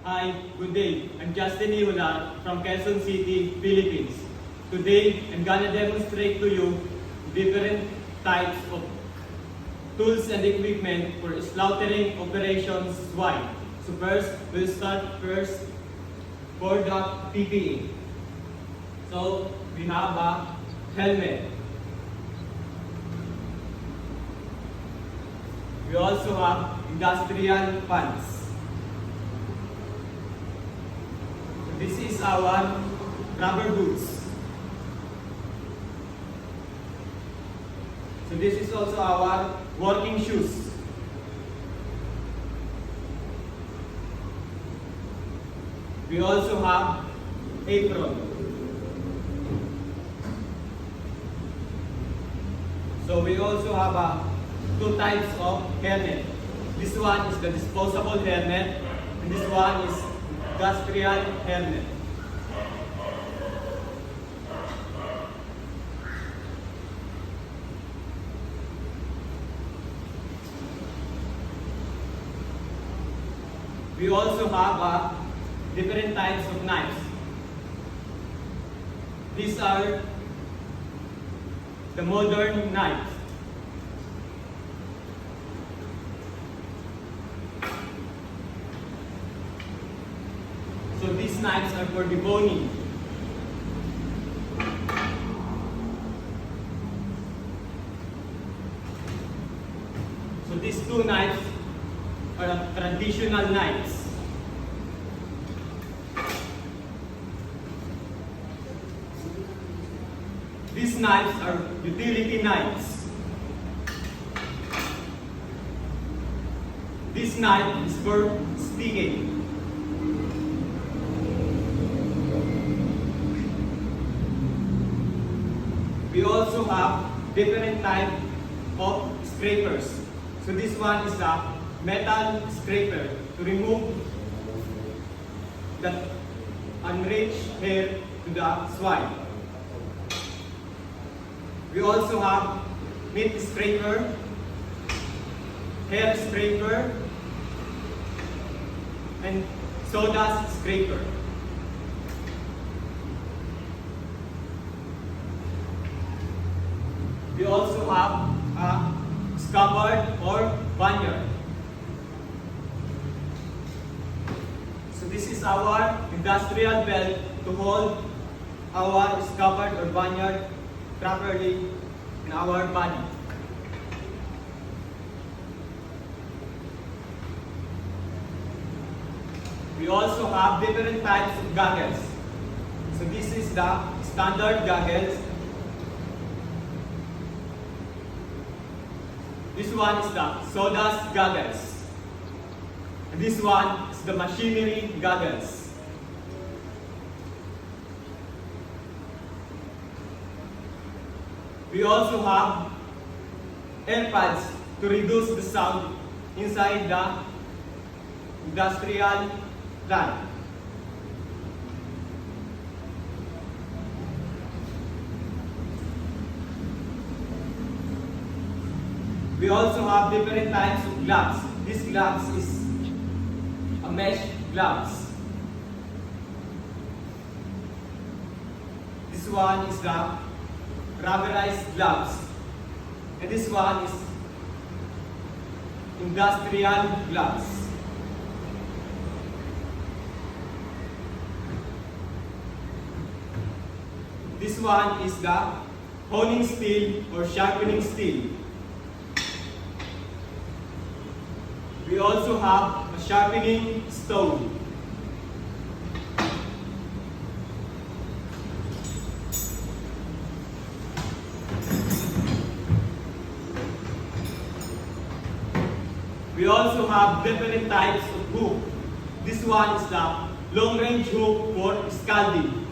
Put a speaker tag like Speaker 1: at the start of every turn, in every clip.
Speaker 1: Hi, good day. I'm Justin Ihular from Quezon City, Philippines. Today, I'm gonna demonstrate to you different types of tools and equipment for slaughtering operations swine. So first, we'll start for the PPE. So we have a helmet. We also have industrial pants. This is our rubber boots. So this is also our working shoes. We also have apron. So we also have two types of helmet. This one is the disposable helmet, and this one is industrial helmet. We also have different types of knives. These are the modern knives. So these knives are for deboning. So these two knives are traditional knives. These knives are utility knives. This knife is for sticking. We also have different type of scrapers. So this one is a metal scraper to remove the enriched hair to the swine. We also have meat scraper, hair scraper, and sawdust scraper. We also have a scabbard or banniard. So this is our industrial belt to hold our scabbard or banniard properly in our body. We also have different types of goggles. So this is the standard goggles. This one is the sawdust goggles. And this one is the machinery goggles. We also have AirPods to reduce the sound inside the industrial plant. We also have different types of gloves. This gloves is a mesh gloves. This one is the rubberized gloves. And this one is industrial gloves. This one is the honing steel or sharpening steel. We also have a sharpening stone. We also have different types of hook. This one is the long range hook for scalding.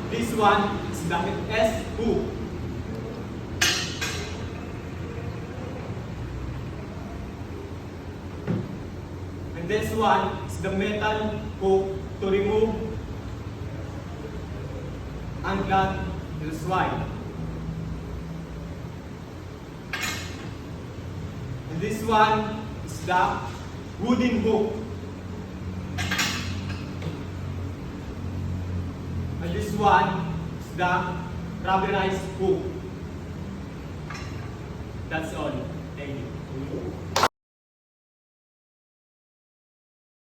Speaker 1: This one is the S hook. And this one is the metal hook to remove unglued swine. this one is the wooden hook. And this one is the rubberized hook. That's all.